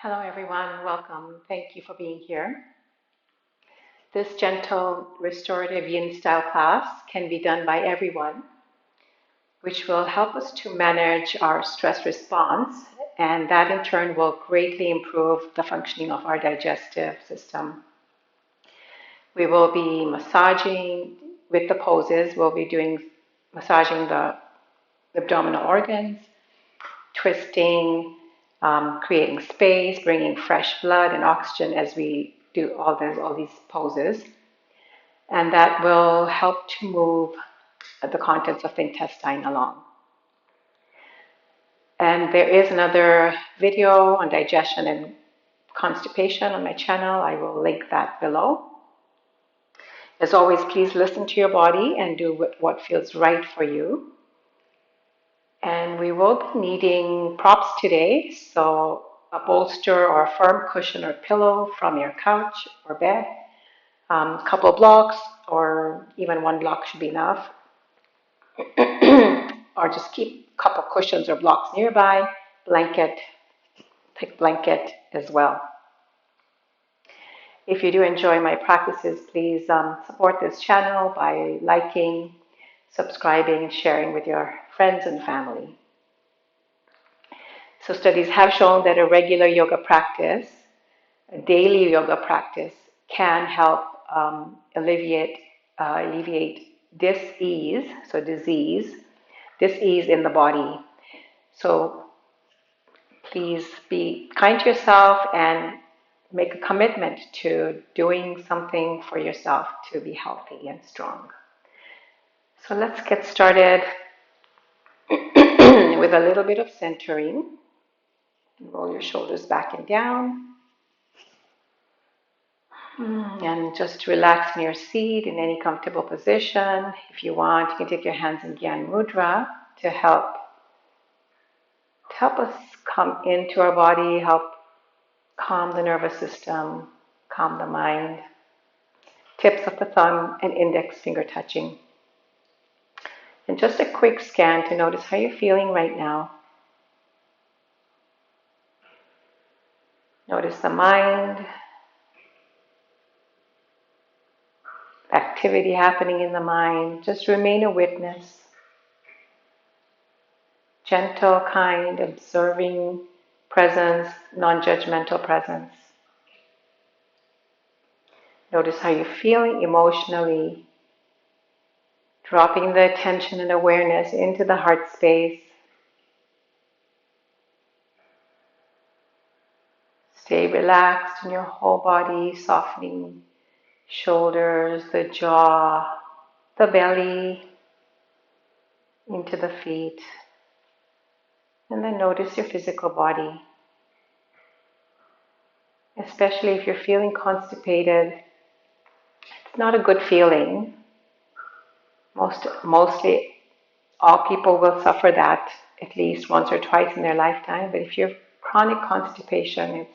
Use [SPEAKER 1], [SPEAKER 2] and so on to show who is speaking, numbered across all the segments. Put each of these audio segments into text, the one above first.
[SPEAKER 1] Hello, everyone. Welcome. Thank you for being here. This gentle restorative yin style class can be done by everyone, which will help us to manage our stress response, and that in turn will greatly improve the functioning of our digestive system. We will be massaging with the poses, we'll be massaging the abdominal organs, twisting, creating space, bringing fresh blood and oxygen as we do all these poses. And that will help to move the contents of the intestine along. And there is another video on digestion and constipation on my channel. I will link that below. As always, please listen to your body and do what feels right for you. And we will be needing props today, so a bolster or a firm cushion or pillow from your couch or bed, a couple of blocks, or even one block should be enough, or just keep a couple of cushions or blocks nearby, thick blanket as well. If you do enjoy my practices, please support this channel by liking, subscribing, and sharing with your friends and family. So studies have shown that a regular yoga practice, a daily yoga practice, can help alleviate dis-ease, so disease, dis-ease in the body. So please be kind to yourself and make a commitment to doing something for yourself to be healthy and strong. So let's get started with a little bit of centering. Roll your shoulders back and down. And just relax in your seat in any comfortable position. If you want, you can take your hands in Gyan Mudra to help us come into our body, help calm the nervous system, calm the mind. Tips of the thumb and index finger touching. And just a quick scan to notice how you're feeling right now. Notice the mind, activity happening in the mind. Just remain a witness. Gentle, kind, observing presence, non-judgmental presence. Notice how you're feeling emotionally, dropping the attention and awareness into the heart space. Stay relaxed in your whole body, softening shoulders, the jaw, the belly, into the feet. And then notice your physical body. Especially if you're feeling constipated, it's not a good feeling. Mostly all people will suffer that at least once or twice in their lifetime. But if you're chronic constipation,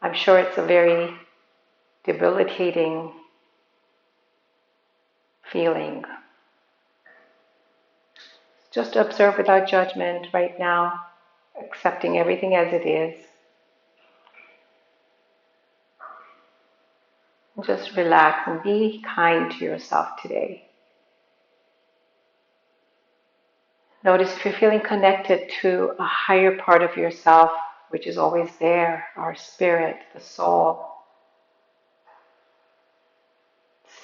[SPEAKER 1] I'm sure it's a very debilitating feeling. Just observe without judgment right now, accepting everything as it is. And just relax and be kind to yourself today. Notice if you're feeling connected to a higher part of yourself, which is always there, our spirit, the soul,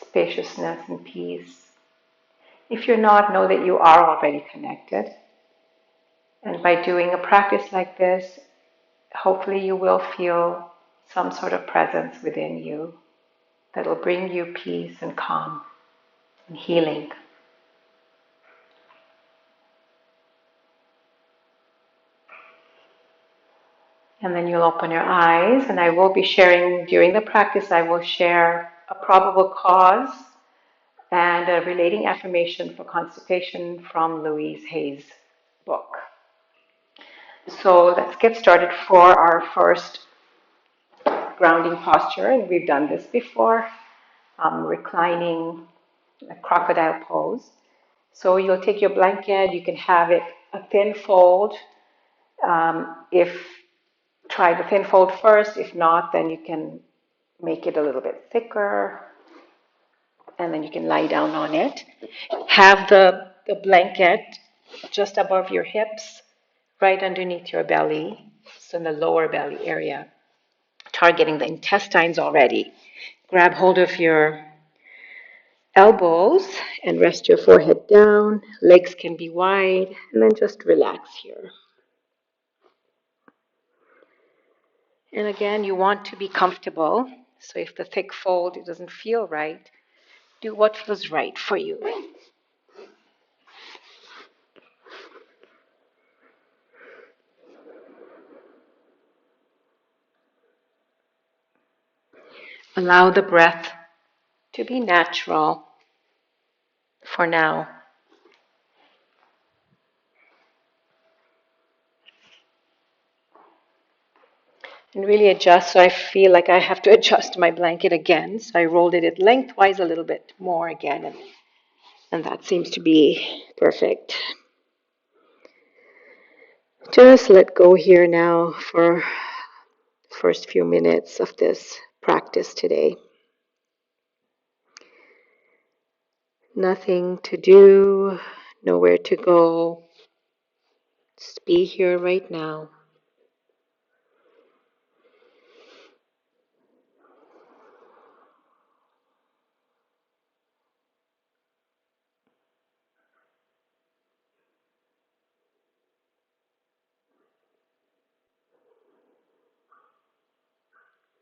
[SPEAKER 1] spaciousness and peace. If you're not, know that you are already connected. And by doing a practice like this, hopefully you will feel some sort of presence within you that will bring you peace and calm and healing. And then you'll open your eyes, and I will be sharing, during the practice, I will share a probable cause and a relating affirmation for constipation from Louise Hay's book. So let's get started for our first grounding posture, and we've done this before, reclining, a crocodile pose. So you'll take your blanket, you can have it a thin fold. If try the thin fold first. If not, then you can make it a little bit thicker, and then you can lie down on it. Have the blanket just above your hips, right underneath your belly, so in the lower belly area, targeting the intestines already. Grab hold of your elbows and rest your forehead down. Legs can be wide, and then just relax here. And again, you want to be comfortable. So if the thick fold doesn't feel right, do what feels right for you. Allow the breath to be natural for now. And really adjust. So I feel like I have to adjust my blanket again. So I rolled it lengthwise a little bit more again. And that seems to be perfect. Just let go here now for the first few minutes of this practice today. Nothing to do, nowhere to go. Just be here right now.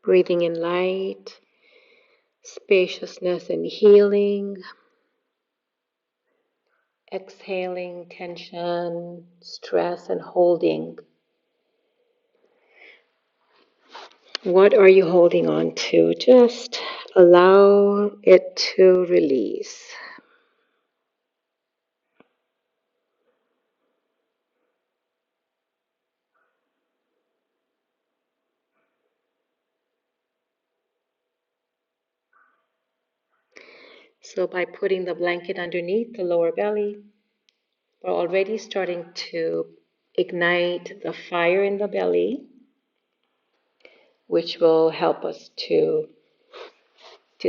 [SPEAKER 1] Breathing in light, spaciousness and healing. Exhaling tension, stress, and holding. What are you holding on to? Just allow it to release. So by putting the blanket underneath the lower belly, we're already starting to ignite the fire in the belly, which will help us to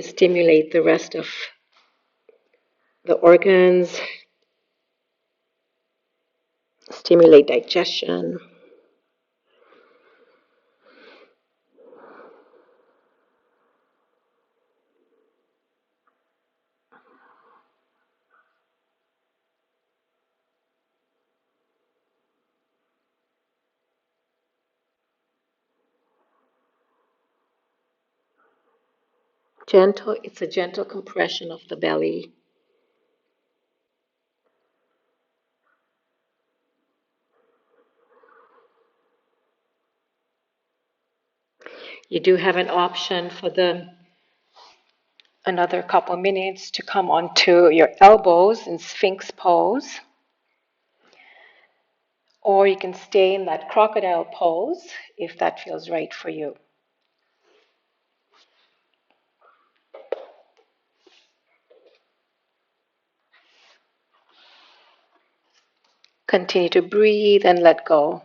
[SPEAKER 1] stimulate the rest of the organs, stimulate digestion. Gentle, it's a gentle compression of the belly. You do have an option for another couple minutes to come onto your elbows in Sphinx pose. Or you can stay in that crocodile pose if that feels right for you. Continue to breathe and let go.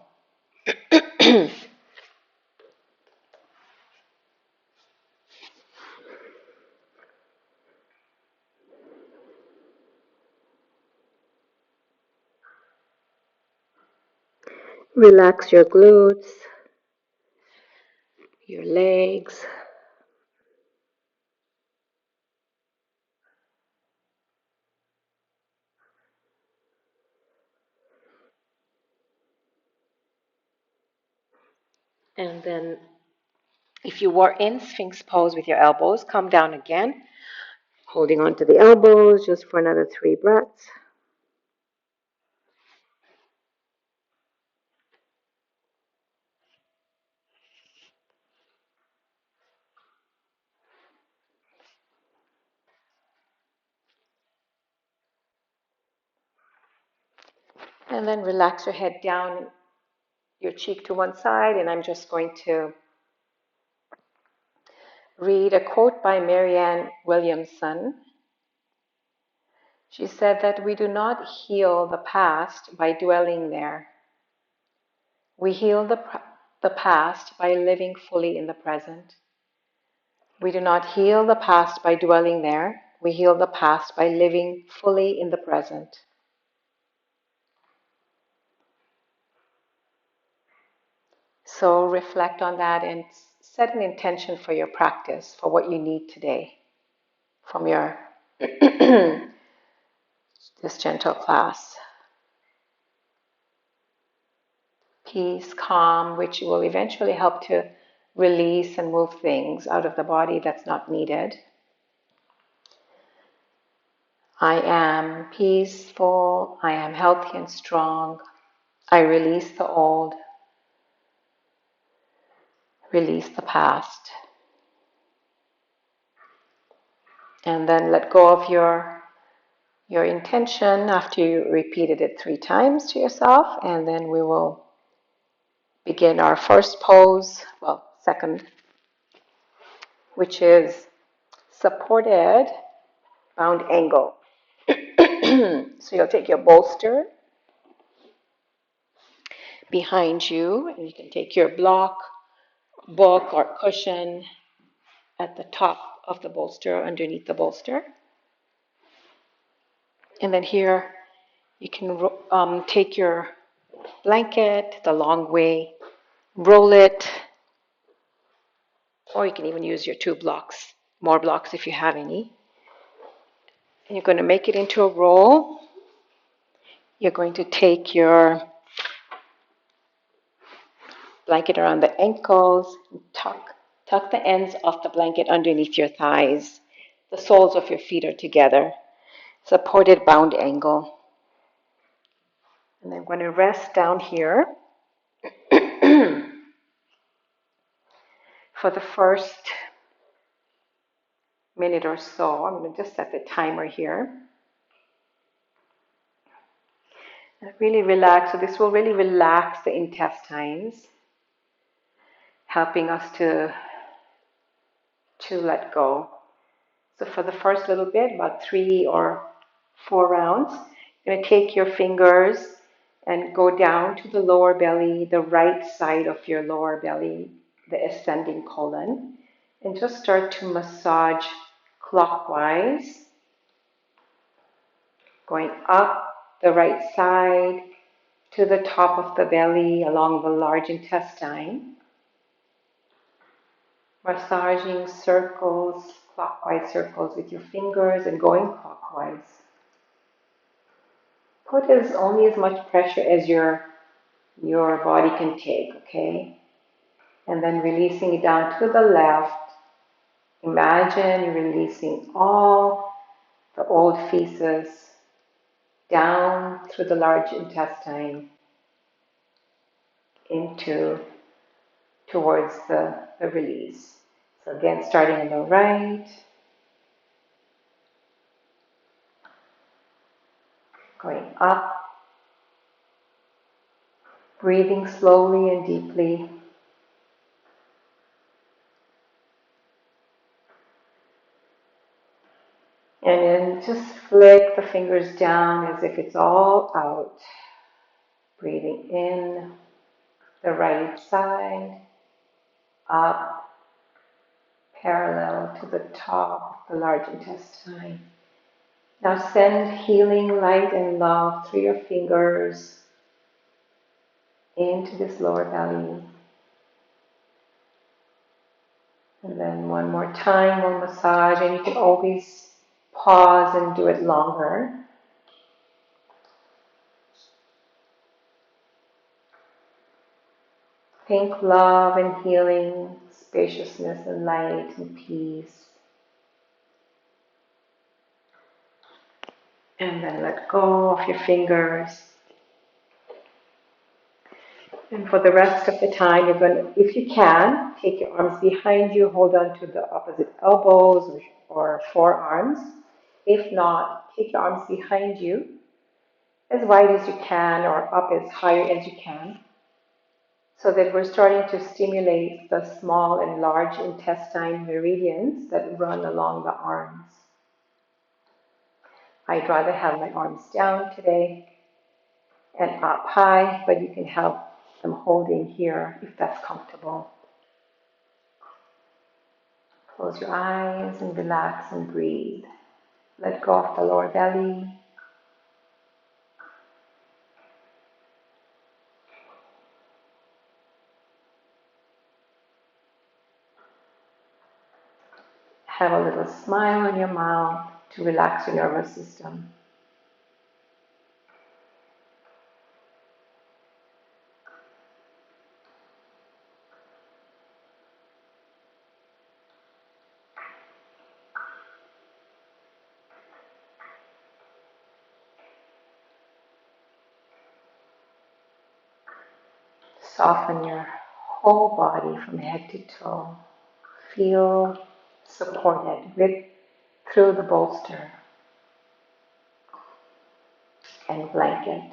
[SPEAKER 1] Relax your glutes, your legs. And then if you were in Sphinx pose with your elbows, come down again, holding on to the elbows just for another 3 breaths. And then relax your head down, your cheek to one side, and I'm just going to read a quote by Marianne Williamson. She said that we do not heal the past by dwelling there. We heal the the past by living fully in the present. We do not heal the past by dwelling there. We heal the past by living fully in the present. So reflect on that and set an intention for your practice, for what you need today from your this gentle class. Peace, calm, which will eventually help to release and move things out of the body that's not needed. I am peaceful. I am healthy and strong. I release the old. Release the past. And then let go of your intention after you repeated it 3 times to yourself. And then we will begin our first pose, second, which is supported bound angle. So you'll take your bolster behind you, and you can take your block, book, or cushion at the top of the bolster, underneath the bolster. And then here, you can take your blanket the long way, roll it, or you can even use your 2 blocks, more blocks if you have any. And you're going to make it into a roll. You're going to take your blanket around the ankles, tuck the ends of the blanket underneath your thighs. The soles of your feet are together. Supported bound angle. And I'm going to rest down here for the first minute or so. I'm going to just set the timer here. And really relax. So this will really relax the intestines, helping us to let go. So for the first little bit, about 3 or 4 rounds, you're going to take your fingers and go down to the lower belly, the right side of your lower belly, the ascending colon, and just start to massage clockwise, going up the right side to the top of the belly along the large intestine, massaging circles, clockwise circles with your fingers and going clockwise. Put only as much pressure as your body can take, okay? And then releasing it down to the left. Imagine releasing all the old feces down through the large intestine towards the release. So again, starting on the right, going up, breathing slowly and deeply. And then just flick the fingers down as if it's all out. Breathing in the right side, up, parallel to the top of the large intestine. Now send healing light and love through your fingers into this lower belly. And then one more time, we'll massage, and you can always pause and do it longer. Think love and healing, spaciousness and light and peace. And then let go of your fingers. And for the rest of the time, you're going to, if you can, take your arms behind you, hold on to the opposite elbows or forearms. If not, take your arms behind you, as wide as you can or up as high as you can, so that we're starting to stimulate the small and large intestine meridians that run along the arms. I'd rather have my arms down today and up high, but you can have some holding here if that's comfortable. Close your eyes and relax and breathe. Let go of the lower belly. Have a little smile on your mouth to relax your nervous system. Soften your whole body from head to toe. Feel supported through the bolster and blanket.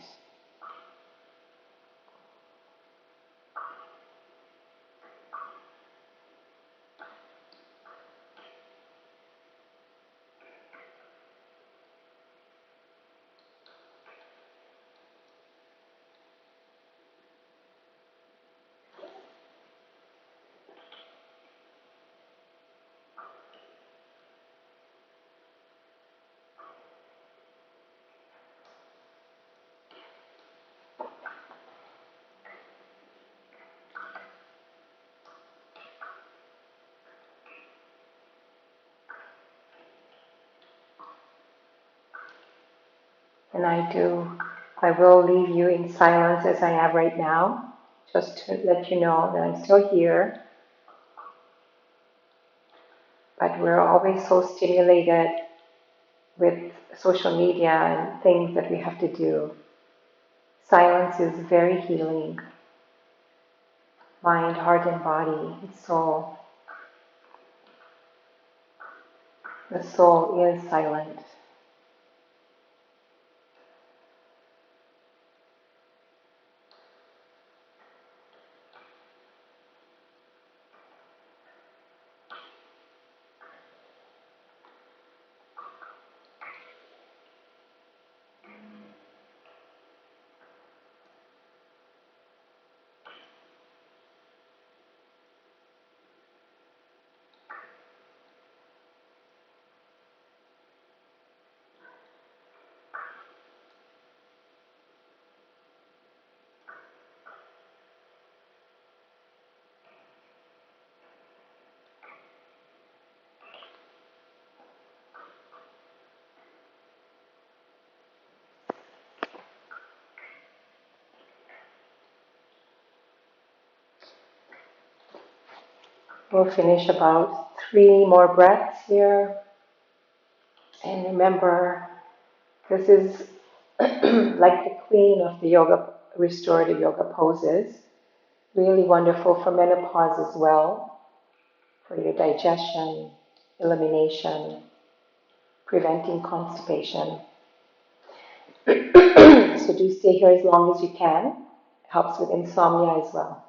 [SPEAKER 1] And I will leave you in silence as I am right now, just to let you know that I'm still here. But we're always so stimulated with social media and things that we have to do. Silence is very healing. Mind, heart, and body, and soul. The soul is silent. We'll finish about 3 more breaths here. And remember, this is like the queen of the yoga, restorative yoga poses. Really wonderful for menopause as well, for your digestion, elimination, preventing constipation. So do stay here as long as you can. Helps with insomnia as well.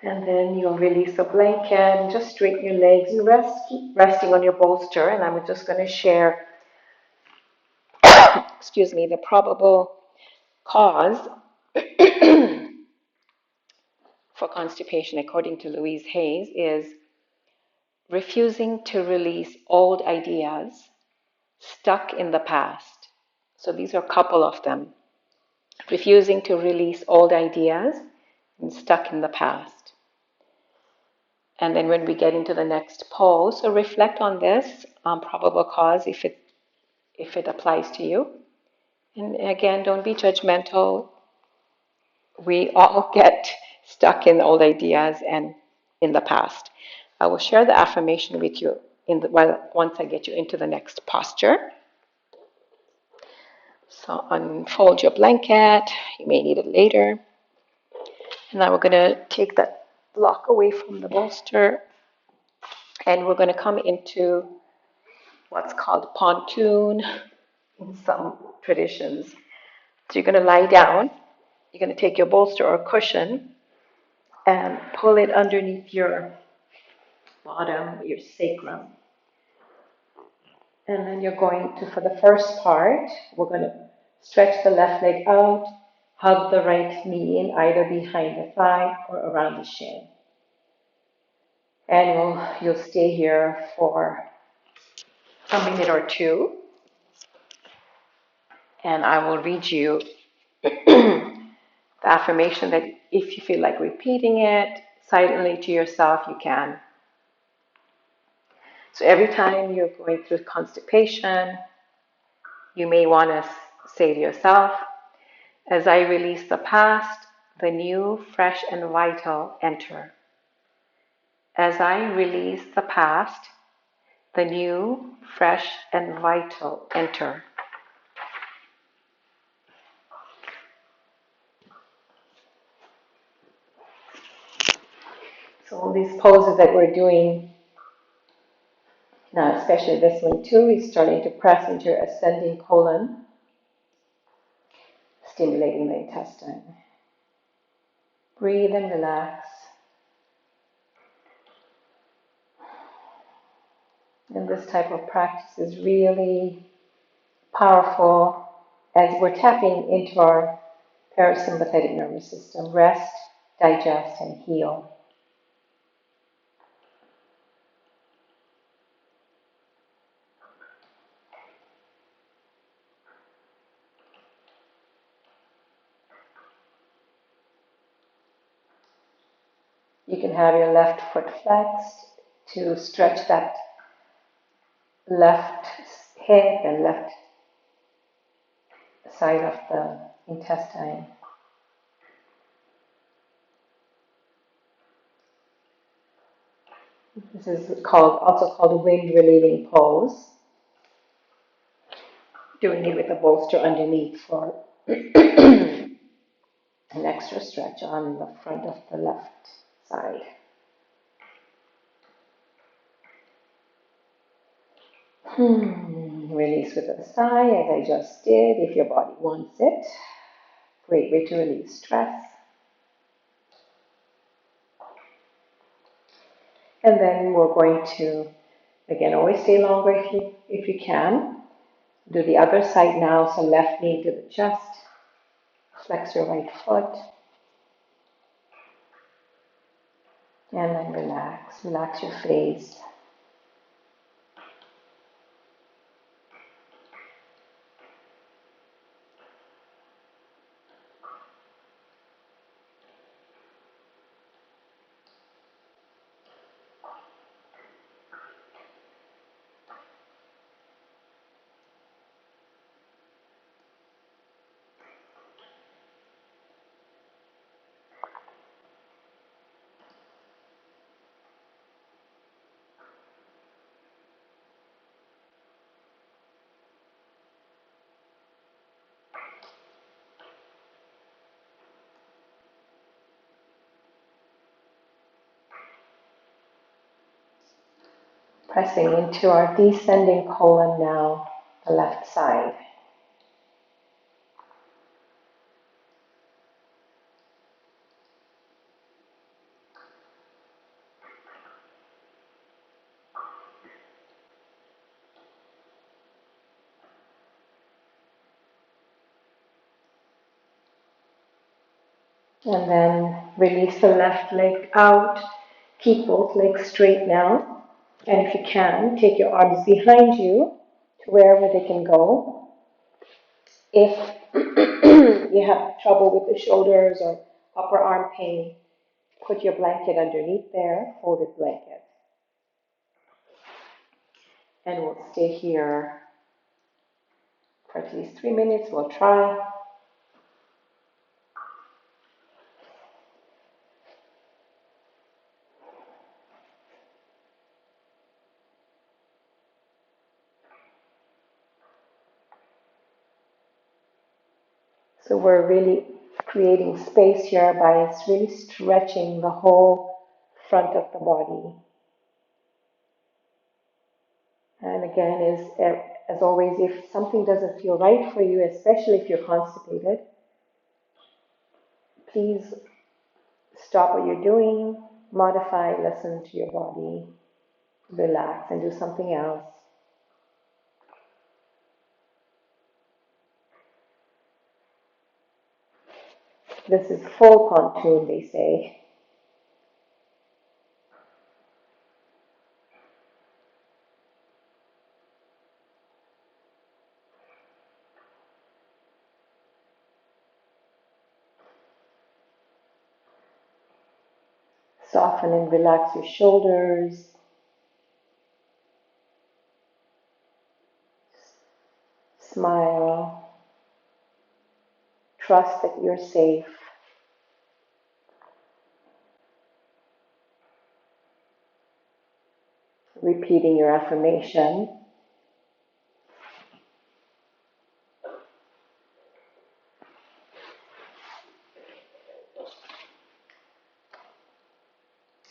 [SPEAKER 1] And then you'll release the blanket and just straighten your legs and keep resting on your bolster. And I'm just going to share, the probable cause for constipation, according to Louise Hayes, is refusing to release old ideas stuck in the past. So these are a couple of them. Refusing to release old ideas and stuck in the past. And then when we get into the next pose, so reflect on this probable cause if it applies to you. And again, don't be judgmental. We all get stuck in old ideas and in the past. I will share the affirmation with you once I get you into the next posture. So unfold your blanket. You may need it later. And now we're going to take that block away from the bolster. And we're going to come into what's called pontoon in some traditions. So you're going to lie down. You're going to take your bolster or cushion and pull it underneath your bottom, your sacrum. And then you're going to, for the first part, we're going to stretch the left leg out, hug the right knee in either behind the thigh or around the shin. And you'll stay here for a minute or two. And I will read you the affirmation that if you feel like repeating it silently to yourself, you can. So every time you're going through constipation, you may want to say to yourself, as I release the past, the new, fresh, and vital enter. As I release the past, the new, fresh, and vital enter. So all these poses that we're doing now, especially this one too, is starting to press into your ascending colon, stimulating the intestine. Breathe and relax. And this type of practice is really powerful as we're tapping into our parasympathetic nervous system. Rest, digest, and heal. You can have your left foot flexed to stretch that left hip and left side of the intestine. This is also called a wind relieving pose. Doing it with a bolster underneath for an extra stretch on the front of the left side. Release with a sigh, as I just did, if your body wants it. Great way to release stress. And then we're going to, again, always stay longer if you can. Do the other side now, so left knee to the chest. Flex your right foot. And then relax. Relax your face. Pressing into our descending colon now, the left side. And then release the left leg out. Keep both legs straight now. And if you can, take your arms behind you to wherever they can go. If you have trouble with the shoulders or upper arm pain, put your blanket underneath there, folded blanket. And we'll stay here for at least 3 minutes. We'll try. So we're really creating space here by really stretching the whole front of the body. And again, as always, if something doesn't feel right for you, especially if you're constipated, please stop what you're doing, modify, listen to your body. relax and do something else. This is full pontoon, they say. Soften and relax your shoulders. Smile. Trust that you're safe. Repeating your affirmation.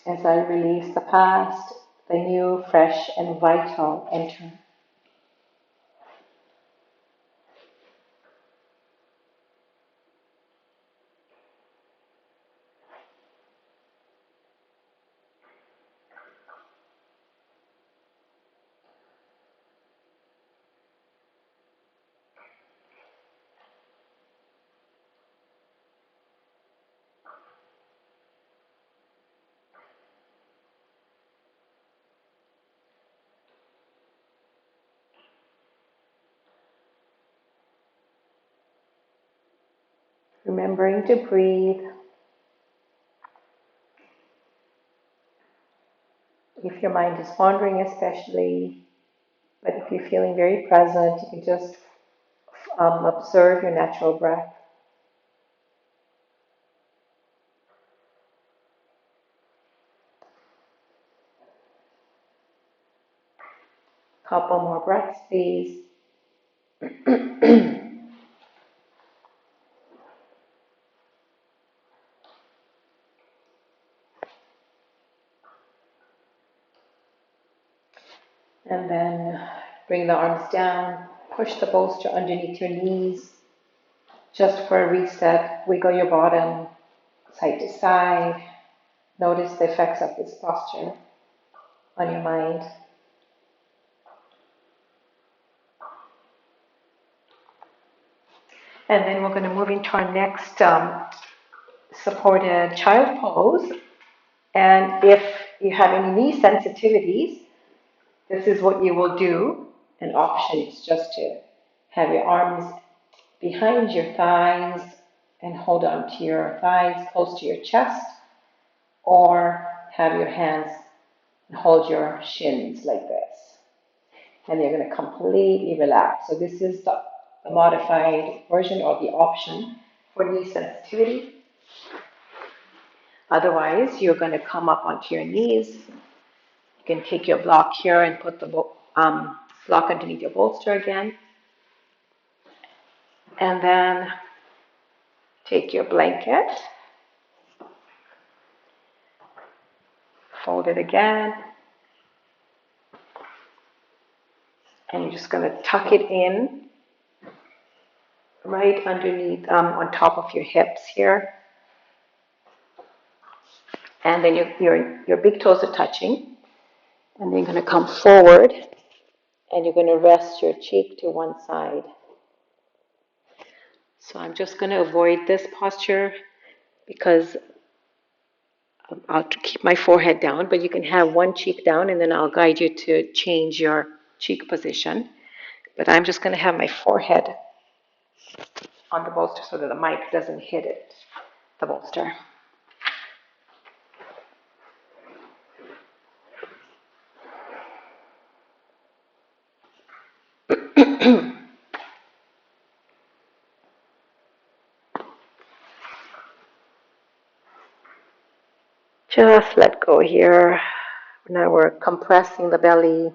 [SPEAKER 1] As I release the past, the new, fresh, and vital enter. Remembering to breathe. If your mind is wandering especially, but if you're feeling very present, you can just observe your natural breath. Couple more breaths, please. And then bring the arms down, push the bolster underneath your knees. Just for a reset, wiggle your bottom side to side. Notice the effects of this posture on your mind. And then we're going to move into our next supported child pose. And if you have any knee sensitivities, this is what you will do. An option is just to have your arms behind your thighs and hold on to your thighs close to your chest, or have your hands and hold your shins like this. And you're going to completely relax. So this is the modified version or the option for knee sensitivity. Otherwise, you're going to come up onto your knees. You can take your block here and put the block underneath your bolster again. And then take your blanket, fold it again, and you're just going to tuck it in right underneath, on top of your hips here. And then your big toes are touching. And then you're going to come forward and you're going to rest your cheek to one side. So I'm just going to avoid this posture because I'll keep my forehead down, but you can have one cheek down and then I'll guide you to change your cheek position. But I'm just going to have my forehead on the bolster so that the mic doesn't hit it, the bolster. Just let go here. Now we're compressing the belly.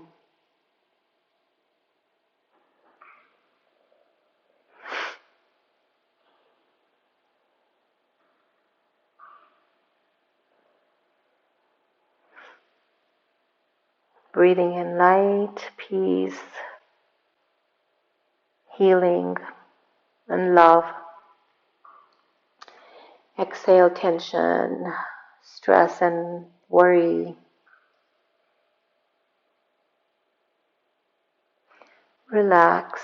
[SPEAKER 1] Breathing in light, peace, healing, and love. Exhale tension, stress, and worry. relax.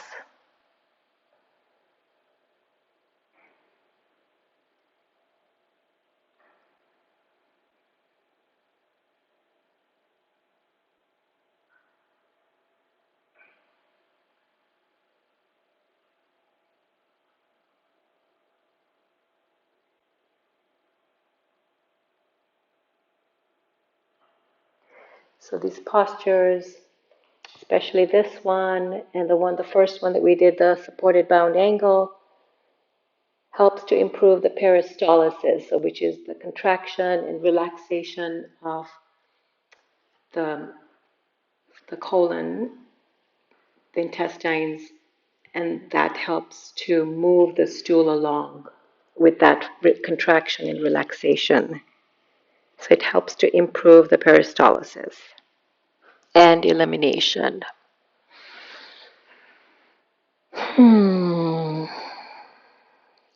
[SPEAKER 1] So these postures, especially this one and the first one that we did, the supported bound angle, helps to improve the peristalsis, so which is the contraction and relaxation of the, the colon, the intestines, and that helps to move the stool along with that contraction and relaxation. So it helps to improve the peristalsis and elimination.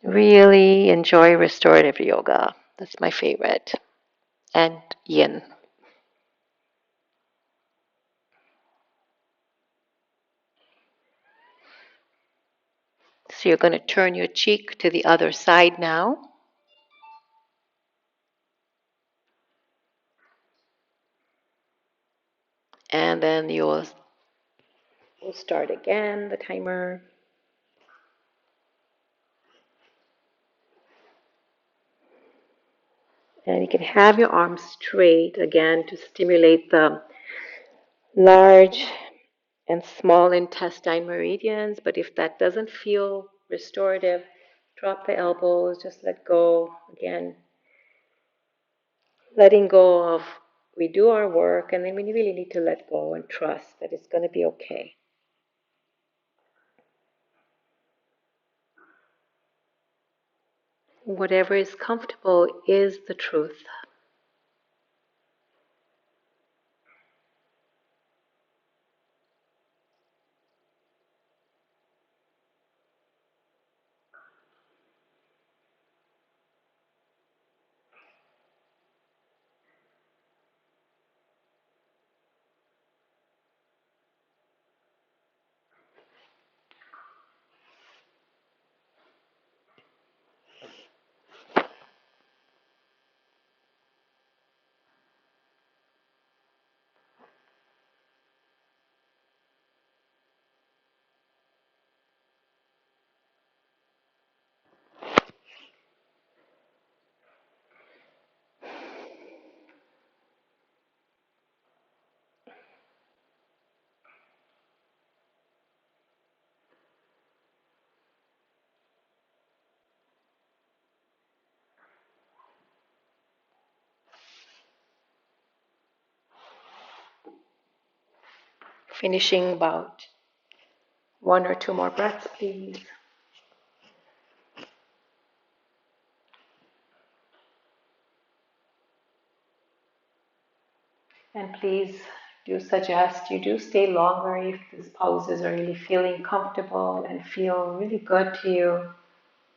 [SPEAKER 1] Really enjoy restorative yoga. That's my favorite. And yin. So you're going to turn your cheek to the other side now. And then we'll start again, the timer. And you can have your arms straight again to stimulate the large and small intestine meridians. But if that doesn't feel restorative, drop the elbows, just let go. Again, letting go of, we do our work, and then we really need to let go and trust that it's going to be okay. Whatever is comfortable is the truth. Finishing about 1 or 2 more breaths, please. And please do suggest you do stay longer if these poses are really feeling comfortable and feel really good to you.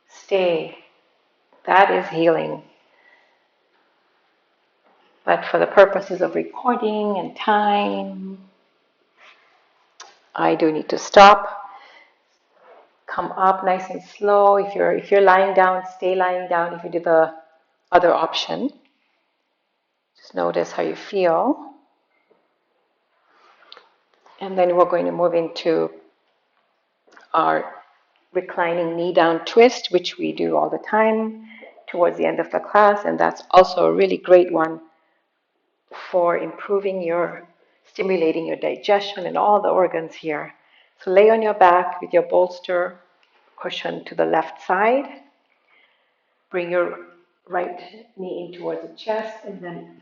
[SPEAKER 1] Stay. That is healing. But for the purposes of recording and time, I do need to stop. Come up nice and slow. If you're lying down, stay lying down. If you do the other option, just notice how you feel. And then we're going to move into our reclining knee down twist, which we do all the time towards the end of the class. And that's also a really great one for stimulating your digestion and all the organs here. So lay on your back with your bolster cushion to the left side. Bring your right knee in towards the chest and then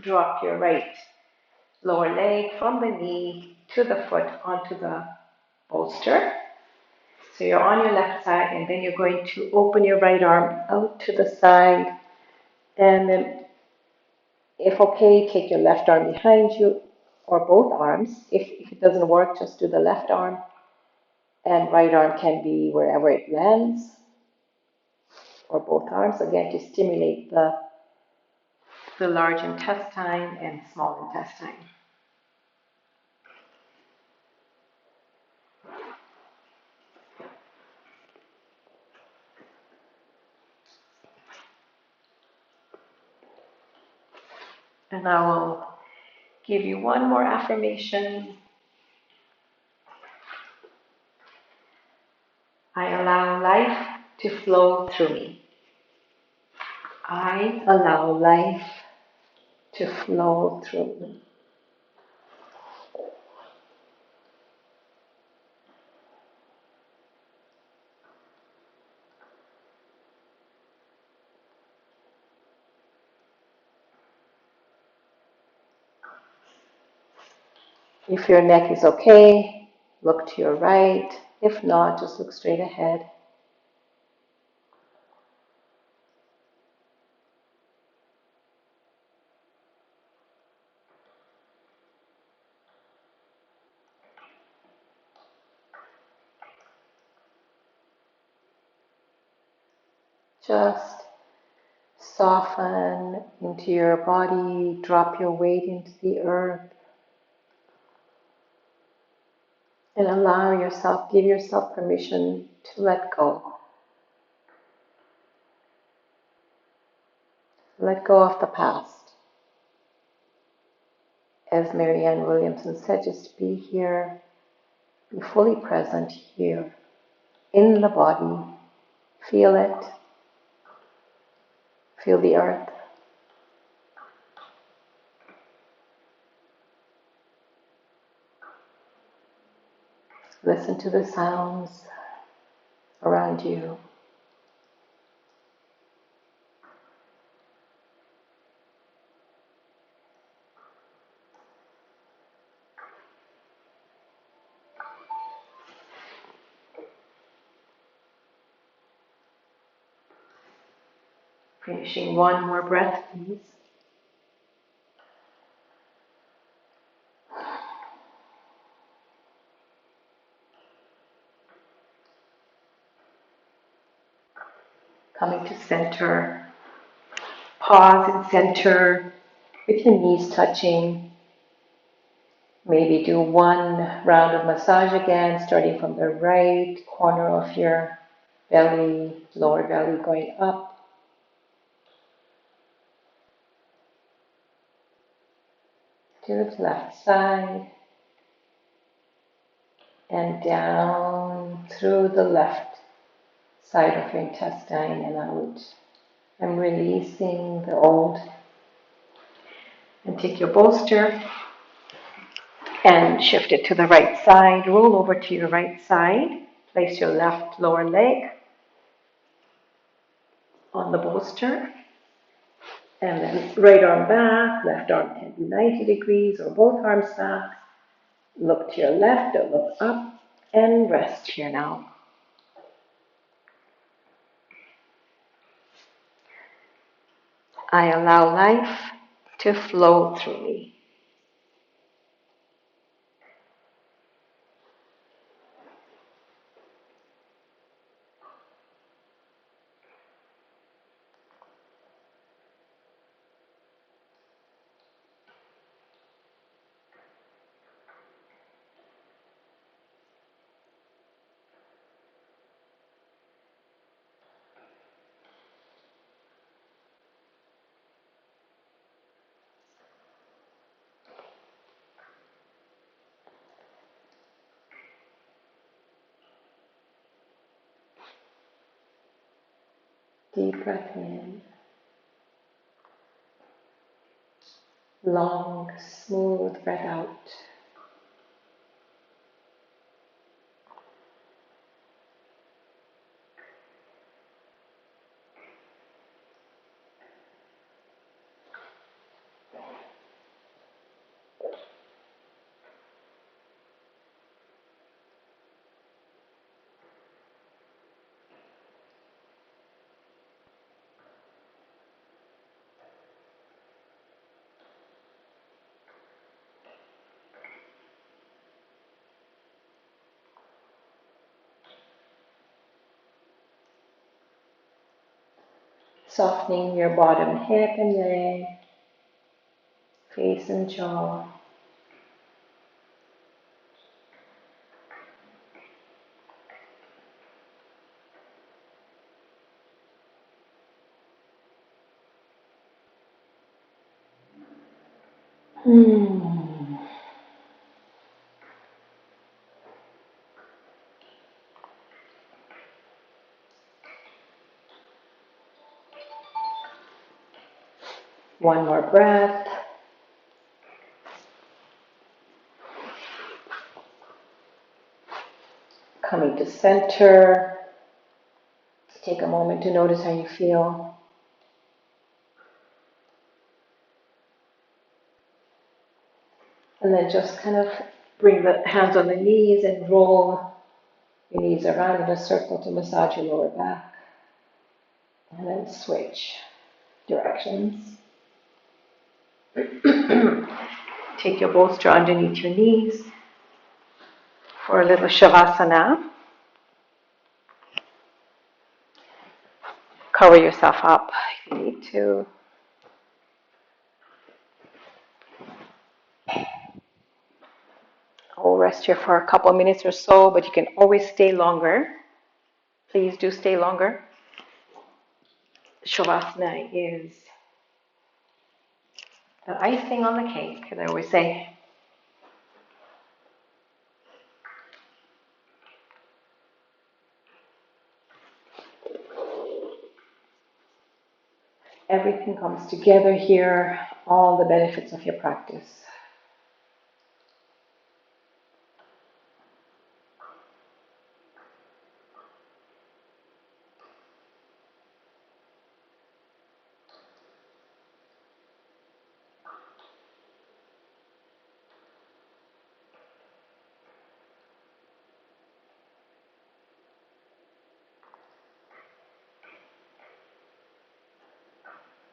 [SPEAKER 1] drop your right lower leg from the knee to the foot onto the bolster. So you're on your left side and then you're going to open your right arm out to the side, and then if okay, take your left arm behind you or both arms. If it doesn't work, just do the left arm, and right arm can be wherever it lands, or both arms, again to stimulate the large intestine and small intestine. And I will give you one more affirmation. I allow life to flow through me. I allow life to flow through me. If your neck is okay, look to your right. If not, just look straight ahead. Just soften into your body, drop your weight into the earth, and allow yourself, give yourself permission to let go. Let go of the past. As Marianne Williamson said, just be here, be fully present here, in the body. Feel it, feel the earth. Listen to the sounds around you. Finishing one more breath, please. Coming to center. Pause in center with your knees touching. Maybe do one round of massage again, starting from the right corner of your belly, lower belly going up. To the left side. And down through the left side of your intestine and out. I'm releasing the old. And take your bolster and shift it to the right side. Roll over to your right side. Place your left lower leg on the bolster. And then right arm back, left arm 90 degrees or both arms back. Look to your left or look up and rest here now. I allow life to flow through me. Deep breath in. Long, smooth breath out. Softening your bottom hip and leg, face and jaw. Hmm. One more breath. Coming to center. Take a moment to notice how you feel. And then just kind of bring the hands on the knees and roll your knees around in a circle to massage your lower back. And then switch directions. Take your bolster underneath your knees for a little Savasana. Cover yourself up if you need to. I'll rest here for a couple of minutes or so, but you can always stay longer. Please do stay longer. Shavasana is the icing on the cake, as I always say. Everything comes together here, all the benefits of your practice.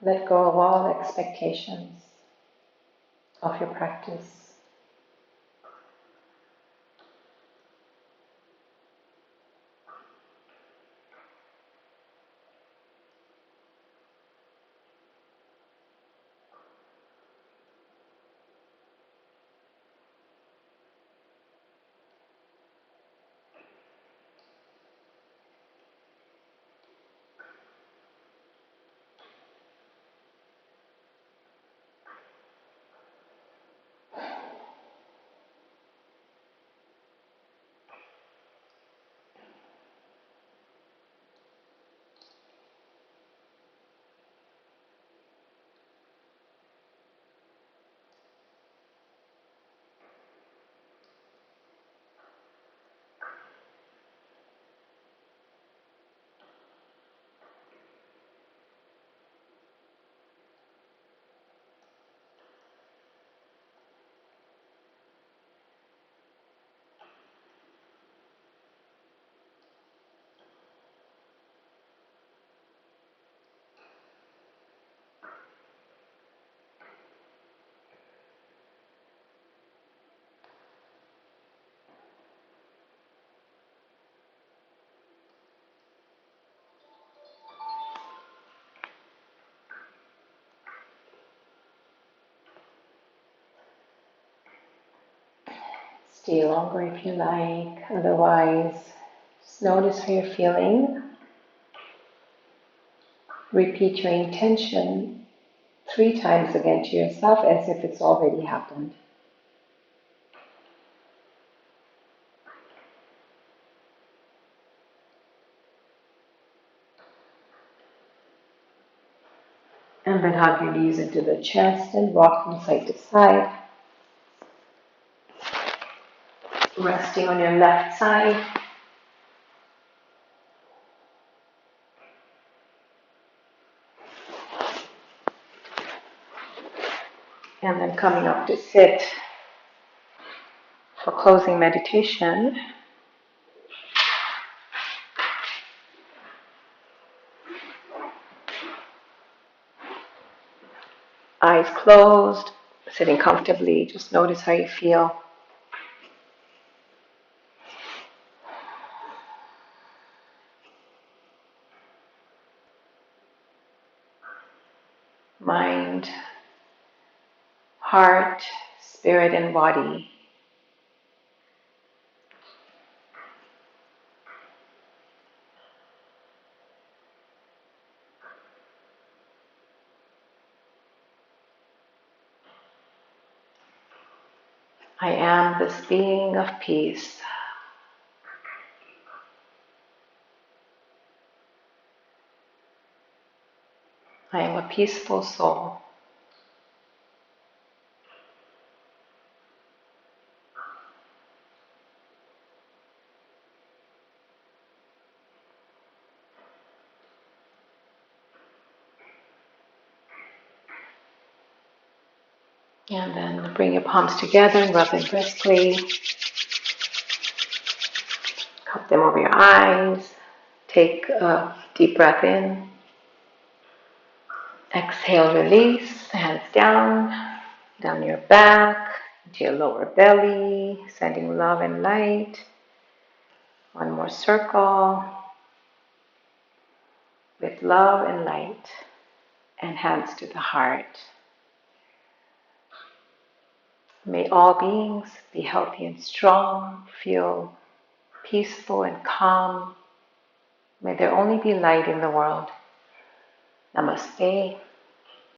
[SPEAKER 1] Let go of all expectations of your practice. Stay longer if you like, otherwise just notice how you're feeling. Repeat your intention 3 times again to yourself as if it's already happened. And then hug your knees into the chest and rock from side to side. Resting on your left side. And then coming up to sit for closing meditation. Eyes closed, sitting comfortably. Just notice how you feel. Mind, heart, spirit, and body. I am this being of peace. I am a peaceful soul. And then bring your palms together and rub them briskly. Cup them over your eyes. Take a deep breath in. Exhale, release. Hands down your back, to your lower belly, sending love and light. One more circle with love and light, and hands to the heart. May all beings be healthy and strong, feel peaceful and calm. May there only be light in the world. Namaste.